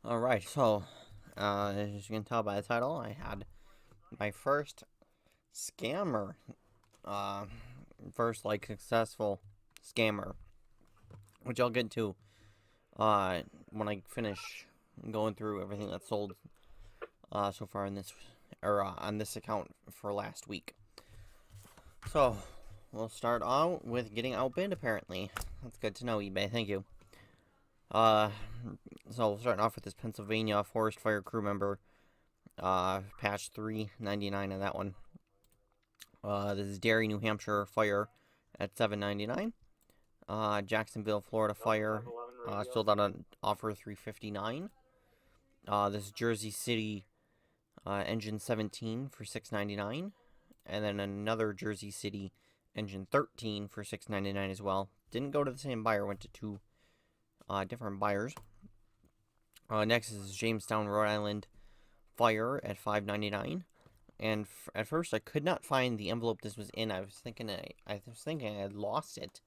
Alright, so, as you can tell by the title, I had my first scammer, uh, first, successful scammer, which I'll get to, when I finish going through everything that's sold, so far in this, on this account for last week. So, we'll start out with getting outbid, apparently. That's good to know, eBay, thank you. Uh, so starting off with this Pennsylvania forest fire crew member, patch 399 on that one. This is Derry, New Hampshire fire at 799. Jacksonville, Florida fire, sold out on offer 359. This is Jersey City, engine 17 for 699, and then another Jersey City engine 13 for 699 as well. Didn't go to the same buyer, went to two different buyers. Next is Jamestown, Rhode Island fire at 599. And at first I could not find the envelope this was in. I was thinking I had lost it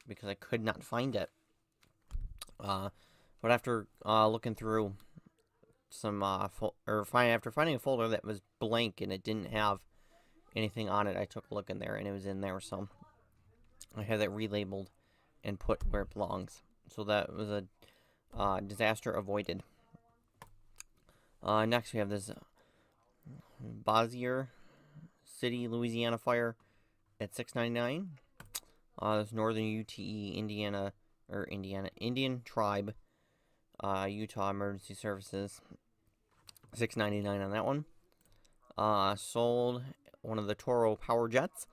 because I could not find it. But after looking through some after finding a folder that was blank and it didn't have anything on it, I took a look in there and it was in there. So I had that relabeled and put where it belongs. So that was a disaster avoided. Next we have this Bossier City, Louisiana fire at 699. This Northern UTE Indian Tribe, Utah Emergency Services, 699 on that one. Sold one of the Toro Power Jets.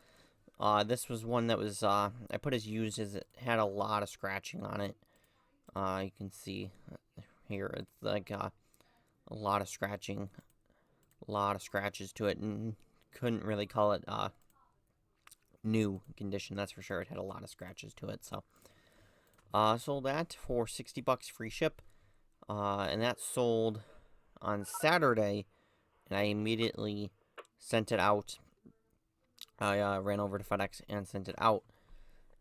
This was one that was I put as used as it had a lot of scratching on it. You can see here it's like a lot of scratching, a lot of scratches to it, and couldn't really call it new condition, that's for sure. It had a lot of scratches to it. So sold that for $60 free ship, and that sold on Saturday, and I immediately sent it out. I ran over to FedEx and sent it out,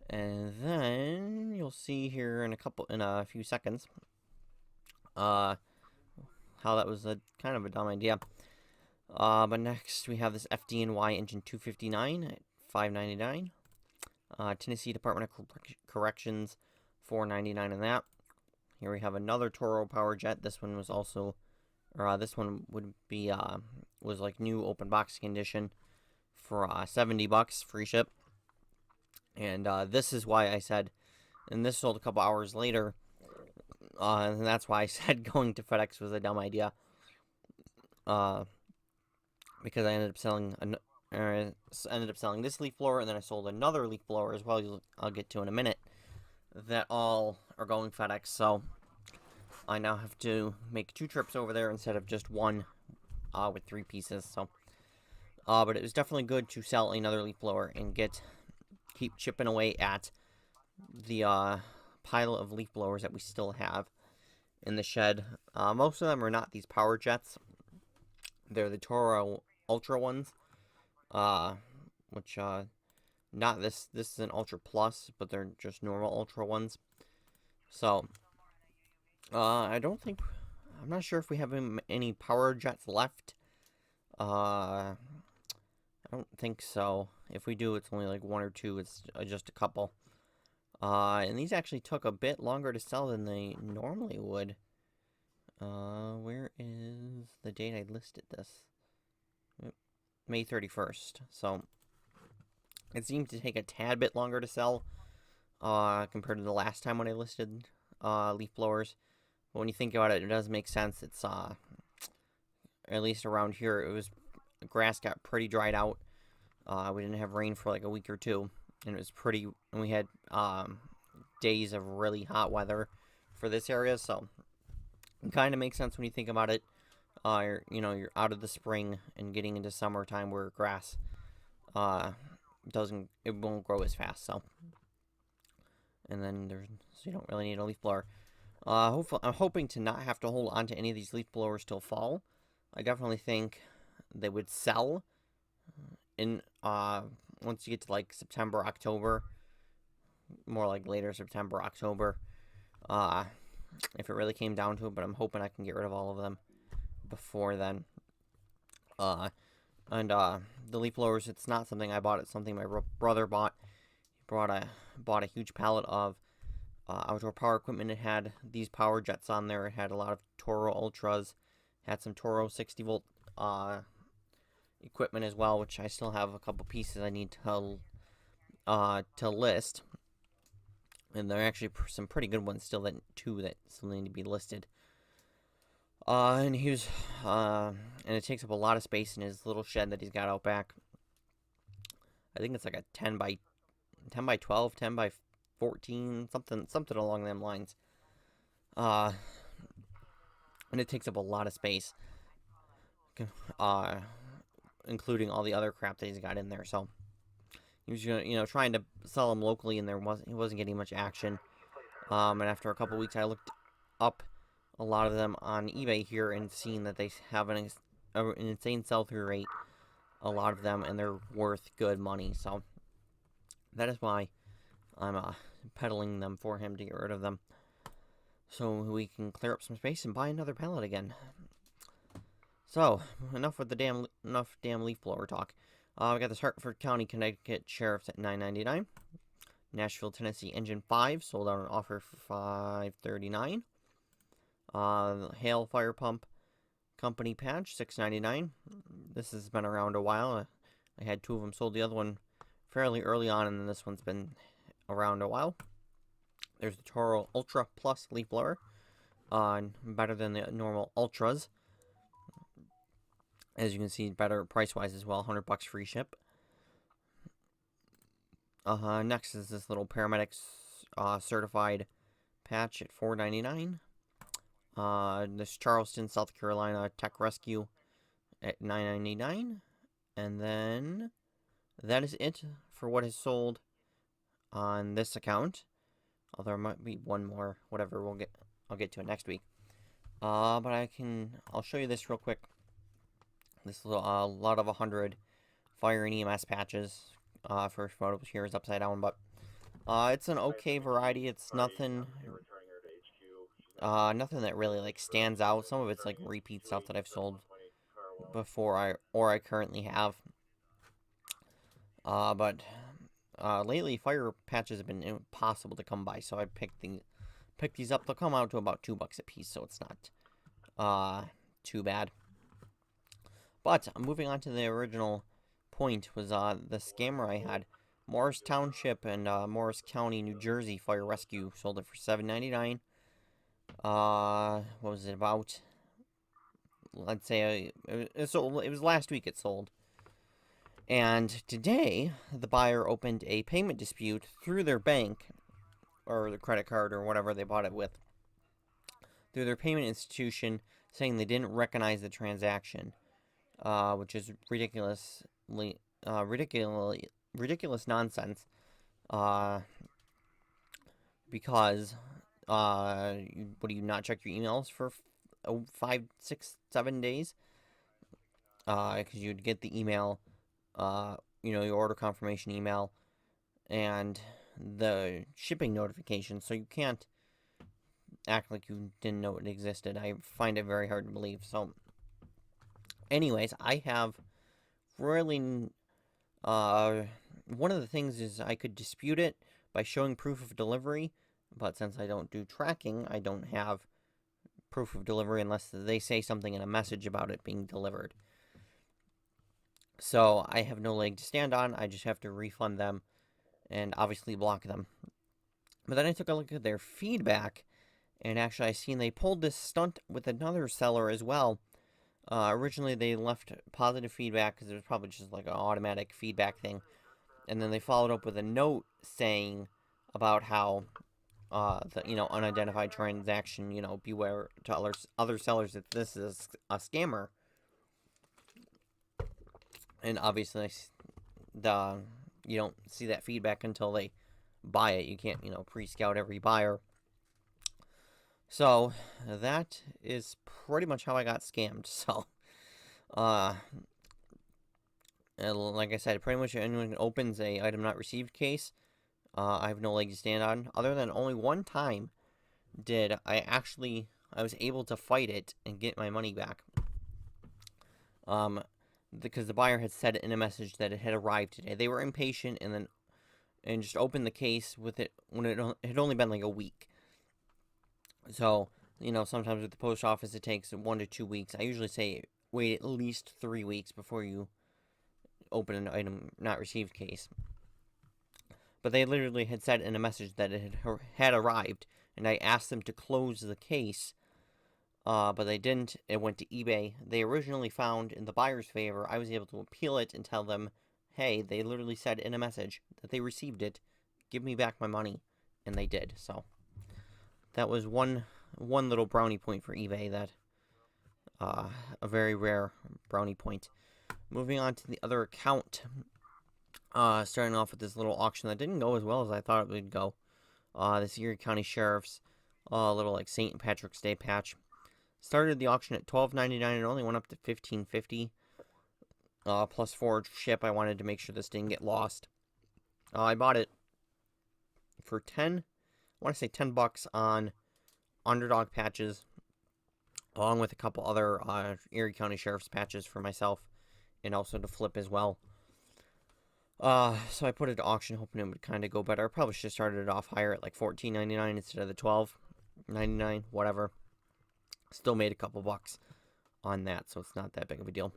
and then you'll see here in a few seconds how that was a kind of a dumb idea. But next we have this FDNY engine 259 at $599. Tennessee Department of Corrections, $499 on that. Here we have another Toro Power Jet. This one was also, this one would be was like new open box condition for $70 free ship. And this is why I said, and this sold a couple hours later, and that's why I said going to FedEx was a dumb idea. Because I ended up selling this leaf blower, and then I sold another leaf blower as well. I'll get to in a minute. That all are going FedEx, so I now have to make 2 trips over there instead of just one, with 3 pieces. So, but it was definitely good to sell another leaf blower and keep chipping away at the pile of leaf blowers that we still have in the shed. Most of them are not these power jets. They're the Toro Ultra ones, which not this is an Ultra Plus, but they're just normal Ultra ones. So I'm not sure if we have any power jets left. I don't think so. If we do, it's only like 1 or 2. It's just a couple. And these actually took a bit longer to sell than they normally would. Where is the date I listed this? May 31st. So it seemed to take a tad bit longer to sell compared to the last time when I listed leaf blowers. But when you think about it, it does make sense. It's at least around here, grass got pretty dried out. We didn't have rain for like a week or two, and and we had days of really hot weather for this area, so it kind of makes sense when you think about it. You're out of the spring and getting into summertime where grass won't grow as fast. So, and then so you don't really need a leaf blower. I'm hoping to not have to hold on to any of these leaf blowers till fall. I definitely think they would sell in once you get to like September, October, more like later September, October. if it really came down to it, but I'm hoping I can get rid of all of them before then. The leaf blowers, it's not something I bought, it's something my brother bought. He bought a huge pallet of outdoor power equipment. It had these power jets on there. It had a lot of Toro Ultras, had some Toro 60 volt equipment as well, which I still have a couple pieces I need to list. And there are actually some pretty good ones still, that still need to be listed. And it takes up a lot of space in his little shed that he's got out back. I think it's like a 10 by 12, 10 by 14, something along them lines. And it takes up a lot of space, including all the other crap that he's got in there. So he was trying to sell them locally, and he wasn't getting much action. And after a couple weeks, I looked up a lot of them on eBay here and seen that they have an insane sell-through rate, a lot of them, and they're worth good money. So that is why I'm peddling them for him to get rid of them, so we can clear up some space and buy another pallet again. So enough damn leaf blower talk. We got this Hartford County, Connecticut Sheriff's at $9.99. Nashville, Tennessee Engine 5 sold out on offer for $5.39. Hale Fire Pump Company patch, $6.99. This has been around a while. I had two of them sold. The other one fairly early on, and then this one's been around a while. There's the Toro Ultra Plus leaf blower, better than the normal Ultras. As you can see, better price-wise as well. $100 free ship. Next is this little Paramedics certified patch at $4.99. This Charleston, South Carolina Tech Rescue at $9.99. And then that is it for what is sold on this account. Although there might be one more, whatever, I'll get to it next week. But I'll show you this real quick. This lot of 100 fire and EMS patches. First photo here is upside down, but it's an okay variety. It's nothing that really like stands out. Some of it's like repeat stuff that I've sold before I currently have. But lately fire patches have been impossible to come by, so I picked these up. They'll come out to about $2 a piece, so it's not too bad. But moving on to the original point, was the scammer I had. Morris Township and Morris County, New Jersey Fire Rescue sold it for $7.99. What was it about? Let's say it was last week it sold. And today the buyer opened a payment dispute through their bank or the credit card or whatever they bought it with, through their payment institution, saying they didn't recognize the transaction, which is ridiculous nonsense. Because what do you not check your emails for 5, 6, 7 days? Because you'd get the email, your order confirmation email, and the shipping notification, so you can't act like you didn't know it existed. I find it very hard to believe. So, anyways, I have really, one of the things is I could dispute it by showing proof of delivery, but since I don't do tracking, I don't have proof of delivery unless they say something in a message about it being delivered. So I have no leg to stand on. I just have to refund them and obviously block them. But then I took a look at their feedback, and actually I seen they pulled this stunt with another seller as well. Originally they left positive feedback because it was probably just like an automatic feedback thing. And then they followed up with a note saying about how the unidentified transaction, beware to other sellers that this is a scammer. And obviously you don't see that feedback until they buy it. You can't, pre-scout every buyer. So that is pretty much how I got scammed. So like I said, pretty much anyone opens a item not received case, I have no leg to stand on, other than only one time did, I was able to fight it and get my money back. Because the buyer had said in a message that it had arrived today. They were impatient and just opened the case with it when it had only been like a week. So, sometimes with the post office it takes 1 to 2 weeks. I usually say wait at least 3 weeks before you open an item not received case. But they literally had said in a message that it had arrived, and I asked them to close the case, but they didn't. It went to eBay. They originally found in the buyer's favor. I was able to appeal it and tell them, hey, they literally said in a message that they received it. Give me back my money, and they did. So that was one little brownie point for eBay. That a very rare brownie point. Moving on to the other account. Starting off with this little auction that didn't go as well as I thought it would go. This Erie County Sheriff's little like St. Patrick's Day patch. Started the auction at $12.99 and only went up to $15.50. Plus forage ship. I wanted to make sure this didn't get lost. I bought it for $10 on Underdog patches, along with a couple other Erie County Sheriff's patches for myself, and also to flip as well. So I put it to auction, hoping it would kind of go better. I probably should have started it off higher at like $14.99 instead of the $12.99, whatever. Still made a couple bucks on that, so it's not that big of a deal.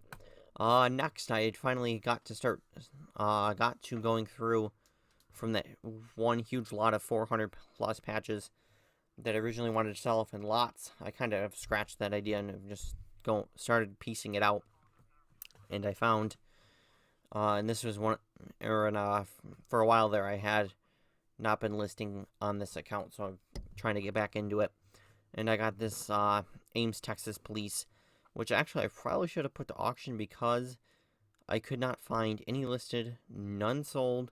Next, I finally got to going through from that one huge lot of 400 plus patches that I originally wanted to sell off in lots. I kind of scratched that idea and just started piecing it out, and I found. And this was for a while there, I had not been listing on this account, so I'm trying to get back into it. And I got this Ames, Texas Police, which actually I probably should have put to auction because I could not find any listed, none sold,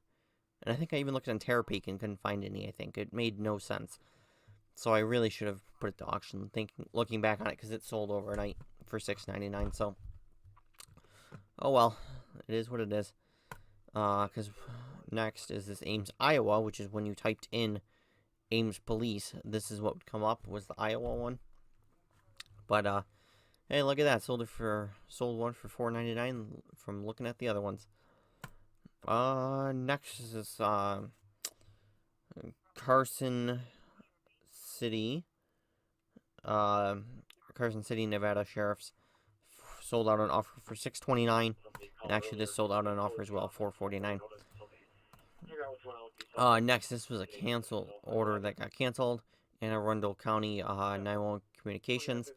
and I think I even looked on Terapeak and couldn't find any. I think it made no sense, so I really should have put it to auction. Looking back on it, because it sold overnight for $6.99. So, oh well. It is what it is. Because next is this Ames, Iowa, which is when you typed in Ames Police, this is what would come up, was the Iowa one. But, hey, look at that. Sold one for $4.99 from looking at the other ones. Next is this, Carson City, Nevada Sheriff's. Sold out on offer for $6.29, and actually this sold out on offer as well, $4.49. Next, this was a cancel order that got canceled in Arundel County 911 Communications.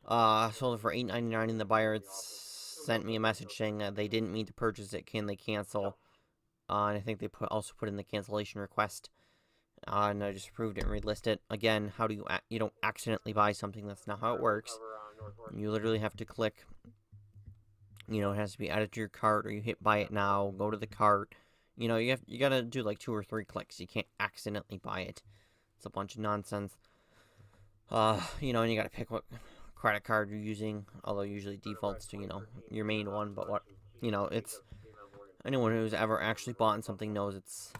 Sold it for $8.99, and the buyer sent me a message saying that they didn't mean to purchase it. Can they cancel? And I think they also put in the cancellation request. And I just approved it and relisted it. Again, how do you don't accidentally buy something? That's not how it works. You literally have to click, it has to be added to your cart, or you hit buy it now, go to the cart. You gotta do like 2 or 3 clicks. You can't accidentally buy it. It's a bunch of nonsense. And you gotta pick what credit card you're using, although usually defaults to, your main one, but it's, anyone who's ever actually bought something knows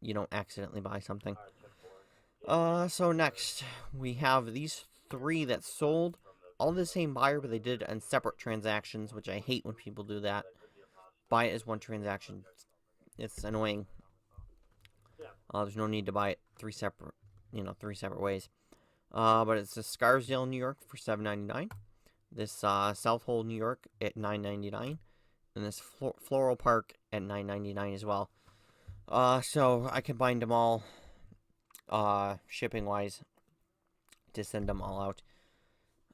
you don't accidentally buy something. So next, we have these 3 that sold. All the same buyer, but they did it on separate transactions, which I hate when people do that. Buy it as one transaction. It's annoying. There's no need to buy it 3 separate ways. But it's this Scarsdale, New York for $7.99. This Southold, New York at $9.99. And this Floral Park at $9.99 as well. So I combined them all, shipping-wise, to send them all out.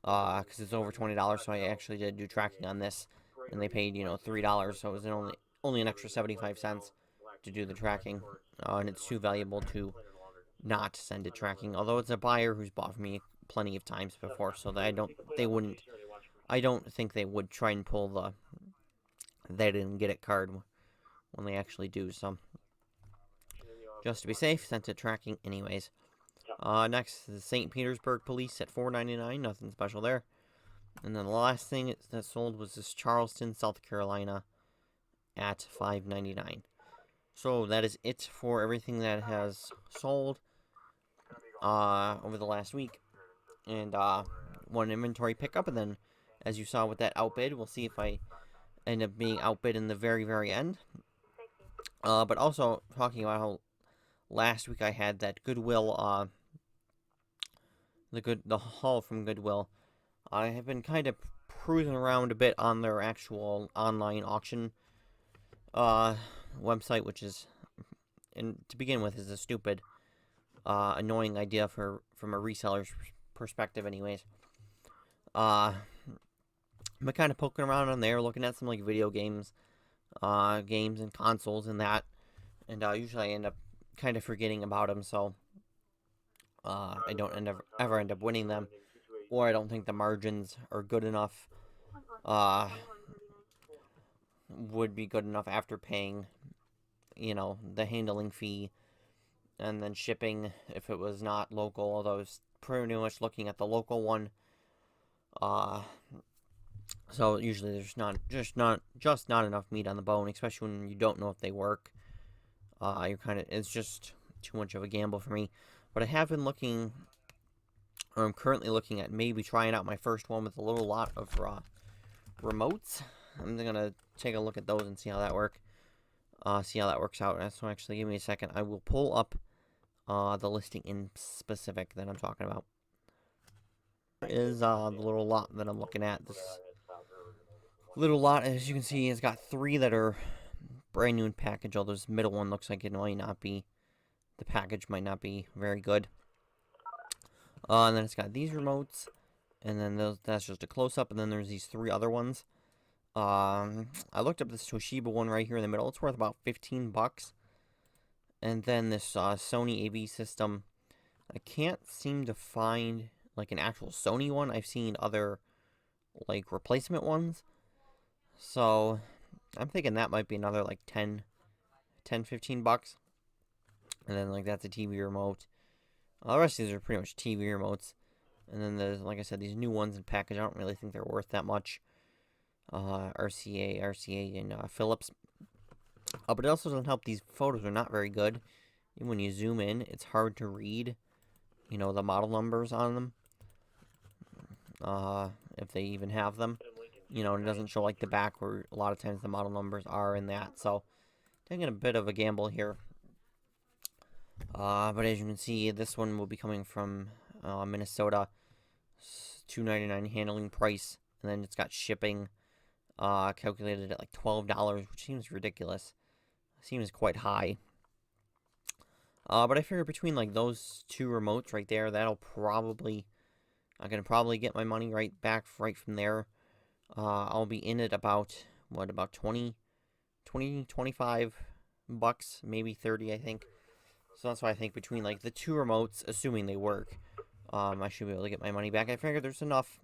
Because it's over $20, so I actually did do tracking on this, and they paid, $3, so it was only an extra 75 cents to do the tracking, and it's too valuable to not send it tracking, although it's a buyer who's bought from me plenty of times before, so that I don't think they would try and pull the they didn't get it card when they actually do, so just to be safe, sent it tracking anyways. Next, the St. Petersburg Police at $4.99. Nothing special there. And then the last thing that sold was this Charleston, South Carolina at $5.99. So that is it for everything that has sold. over the last week, and one inventory pickup, and then as you saw with that outbid, we'll see if I end up being outbid in the very, very end. But also talking about how last week I had that Goodwill, the haul from Goodwill. I have been kind of cruising around a bit on their actual online auction website, which is, and to begin with, is a stupid, annoying idea from a reseller's perspective, anyways. But kind of poking around on there, looking at some like video games, and consoles and that, and usually I end up kind of forgetting about them, so I don't ever end up winning them, or I don't think the margins are good enough. Would be good enough after paying, the handling fee and then shipping if it was not local, although I was pretty much looking at the local one. So usually there's just not enough meat on the bone, especially when you don't know if they work. It's just too much of a gamble for me. But I have been looking, or I'm currently looking at maybe trying out my first one with a little lot of remotes. I'm gonna take a look at those and see how that works out. So actually, give me a second. I will pull up the listing in specific that I'm talking about. Here is the little lot that I'm looking at. This little lot, as you can see, has got 3 that are brand new in package. Although this middle one looks like it might not be. The package might not be very good. And then it's got these remotes, and then that's just a close-up, and then there's these 3 other ones. I looked up this Toshiba one right here in the middle. It's worth about $15. And then this Sony AV system. I can't seem to find like an actual Sony one. I've seen other like replacement ones. So I'm thinking that might be another like $15. And then like that's a TV remote. The rest of these are pretty much TV remotes. And then there's, like I said, these new ones in package. I don't really think they're worth that much. RCA, and Philips. But it also doesn't help. These photos are not very good. Even when you zoom in, it's hard to read, the model numbers on them. If they even have them. And it doesn't show like the back where a lot of times the model numbers are in that. So, taking a bit of a gamble here. But as you can see, this one will be coming from Minnesota. $2.99 handling price. And then it's got shipping. Calculated at like $12, which seems ridiculous. Seems quite high. But I figure between like those 2 remotes right there, I can probably get my money right back right from there. I'll be in it about 20, 25 bucks, maybe 30, I think. So that's why I think between like the 2 remotes, assuming they work, I should be able to get my money back. I figure there's enough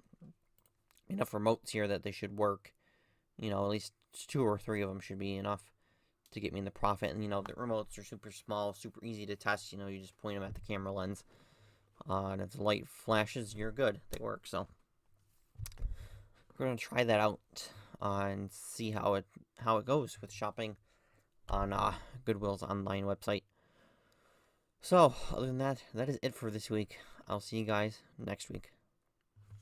remotes here that they should work. At least 2 or 3 of them should be enough to get me in the profit. And, the remotes are super small, super easy to test. You just point them at the camera lens. And if the light flashes, you're good. They work. So we're going to try that out and see how it goes with shopping on Goodwill's online website. So, other than that, that is it for this week. I'll see you guys next week.